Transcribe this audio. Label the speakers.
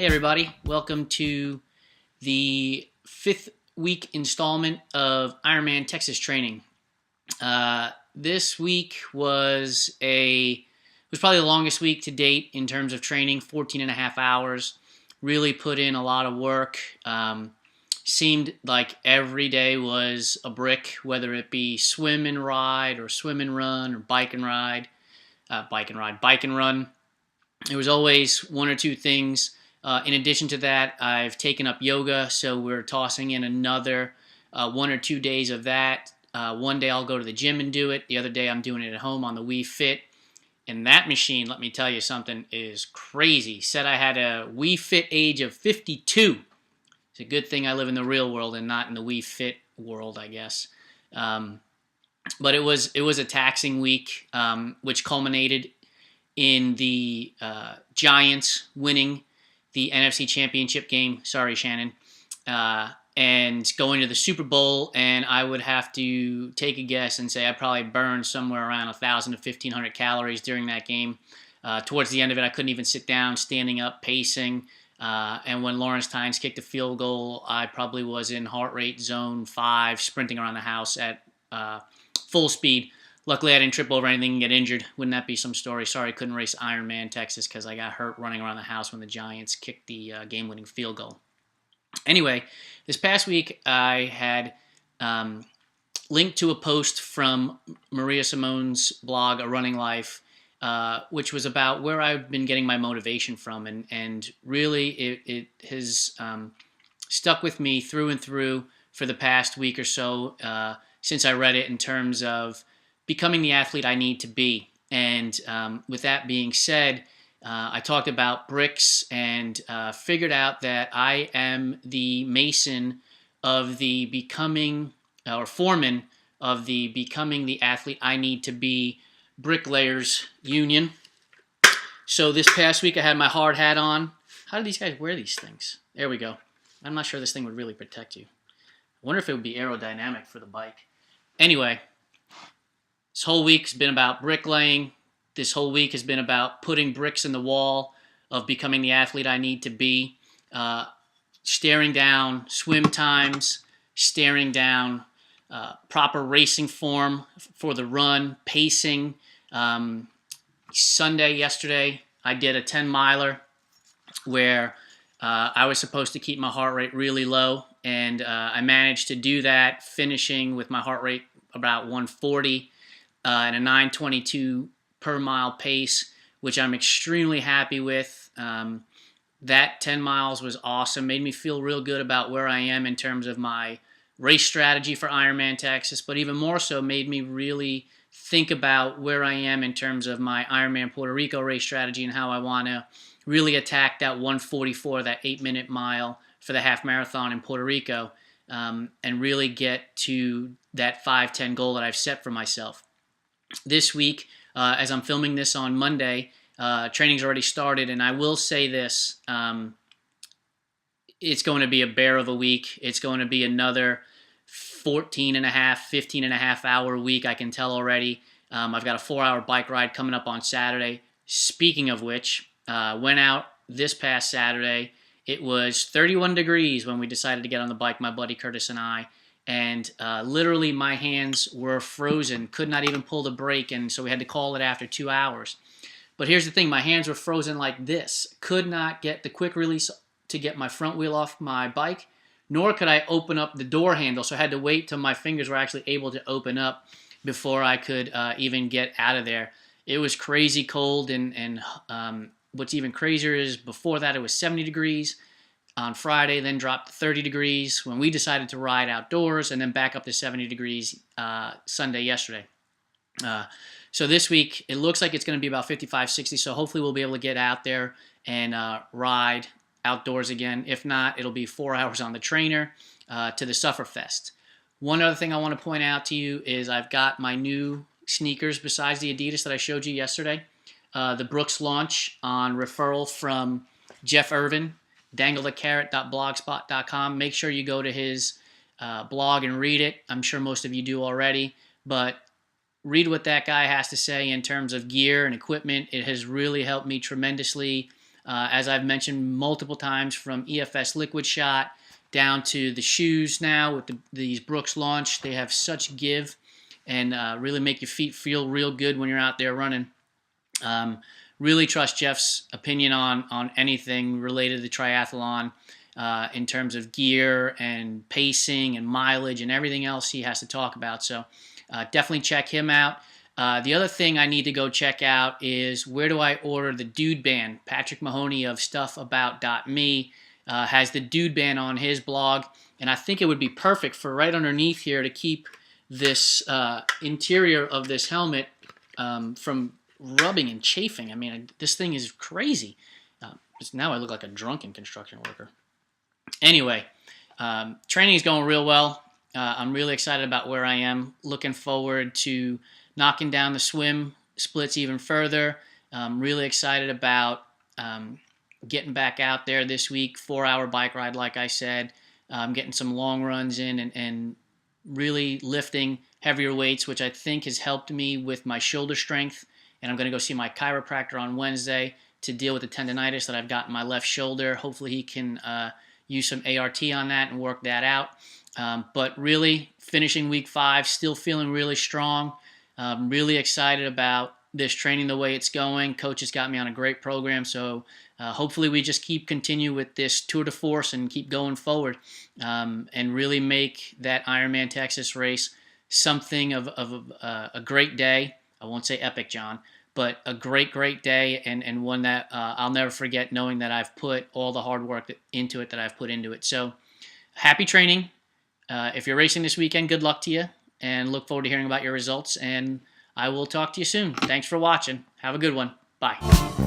Speaker 1: Hey everybody, welcome to the fifth week installment of Ironman Texas training. This week was probably the longest week to date in terms of training, 14 and a half hours. Really put in a lot of work. Seemed like every day was a brick, whether it be swim and ride or swim and run or bike and ride, bike and run. There was always one or two things. In addition to that, I've taken up yoga, so we're tossing in another 1 or 2 days of that. One day I'll go to the gym and do it. The other day I'm doing it at home on the Wii Fit. And that machine, let me tell you something, is crazy. Said I had a Wii Fit age of 52. It's a good thing I live in the real world and not in the Wii Fit world, I guess. But it was a taxing week, which culminated in the Giants winning the NFC Championship game. Sorry, Shannon. And going to the Super Bowl, and I would have to take a guess and say I probably burned somewhere around 1,000 to 1,500 calories during that game. Towards the end of it, I couldn't even sit down, standing up, pacing. And when Lawrence Tynes kicked a field goal, I probably was in heart rate zone 5, sprinting around the house at full speed. Luckily, I didn't trip over anything and get injured. Wouldn't that be some story? Sorry, I couldn't race Ironman Texas because I got hurt running around the house when the Giants kicked the game-winning field goal. Anyway, this past week, I had linked to a post from Maria Simone's blog, A Running Life, which was about where I've been getting my motivation from. And really, it has stuck with me through and through for the past week or so since I read it, in terms of becoming the athlete I need to be. And with that being said, I talked about bricks and figured out that I am the mason of the becoming, or foreman of the becoming the athlete I need to be bricklayers union. So this past week I had my hard hat on. How do these guys wear these things? There we go. I'm not sure this thing would really protect you. I wonder if it would be aerodynamic for the bike. Anyway, this whole week has been about bricklaying. This whole week has been about putting bricks in the wall of becoming the athlete I need to be. Staring down swim times, staring down proper racing form for the run, pacing. Yesterday, I did a 10-miler where I was supposed to keep my heart rate really low, and I managed to do that, finishing with my heart rate about 140 and a 9:22 per mile pace, which I'm extremely happy with. That 10 miles was awesome, made me feel real good about where I am in terms of my race strategy for Ironman Texas, but even more so made me really think about where I am in terms of my Ironman Puerto Rico race strategy and how I want to really attack that 144, that 8-minute mile for the half marathon in Puerto Rico, and really get to that 5:10 goal that I've set for myself. This week, as I'm filming this on Monday, training's already started, and I will say this, it's going to be a bear of a week. It's going to be another 15 and a half hour week, I can tell already. I've got a 4-hour bike ride coming up on Saturday. Speaking of which, went out this past Saturday. It was 31 degrees when we decided to get on the bike, my buddy Curtis and I. And literally my hands were frozen, could not even pull the brake, and so we had to call it after 2 hours. But here's the thing, my hands were frozen like this. Could not get the quick release to get my front wheel off my bike, nor could I open up the door handle, so I had to wait till my fingers were actually able to open up before I could even get out of there. It was crazy cold, and what's even crazier is before that it was 70 degrees. On Friday, then dropped to 30 degrees when we decided to ride outdoors, and then back up to 70 degrees Sunday yesterday. So this week, it looks like it's going to be about 55, 60, so hopefully we'll be able to get out there and ride outdoors again. If not, it'll be 4 hours on the trainer to the Sufferfest. One other thing I want to point out to you is I've got my new sneakers besides the Adidas that I showed you yesterday. The Brooks launch on referral from Jeff Irvin, danglethecarrot.blogspot.com. Make sure you go to his blog and read it. I'm sure most of you do already, but read what that guy has to say in terms of gear and equipment. It has really helped me tremendously as I've mentioned multiple times, from EFS Liquid Shot down to the shoes now with these Brooks Launch. They have such give and really make your feet feel real good when you're out there running. Really trust Jeff's opinion on anything related to the triathlon in terms of gear and pacing and mileage and everything else he has to talk about. So definitely check him out. The other thing I need to go check out is, where do I order the Dude Band? Patrick Mahoney of stuffabout.me has the Dude Band on his blog, and I think it would be perfect for right underneath here to keep this interior of this helmet from rubbing and chafing. I mean, this thing is crazy. Now I look like a drunken construction worker. Anyway, training is going real well. I'm really excited about where I am. Looking forward to knocking down the swim splits even further. I'm really excited about getting back out there this week. 4-hour bike ride, like I said. Getting some long runs in and really lifting heavier weights, which I think has helped me with my shoulder strength. And I'm going to go see my chiropractor on Wednesday to deal with the tendonitis that I've got in my left shoulder. Hopefully he can use some ART on that and work that out. But really, finishing week 5, still feeling really strong. Really excited about this training, the way it's going. Coach has got me on a great program, so hopefully we just continue with this tour de force and keep going forward, and really make that Ironman Texas race something of a great day. I won't say epic, John, but a great day, and one that I'll never forget, knowing that I've put all the hard work into it that I've put into it. So happy training. If you're racing this weekend, good luck to you, and look forward to hearing about your results, and I will talk to you soon. Thanks for watching. Have a good one. Bye.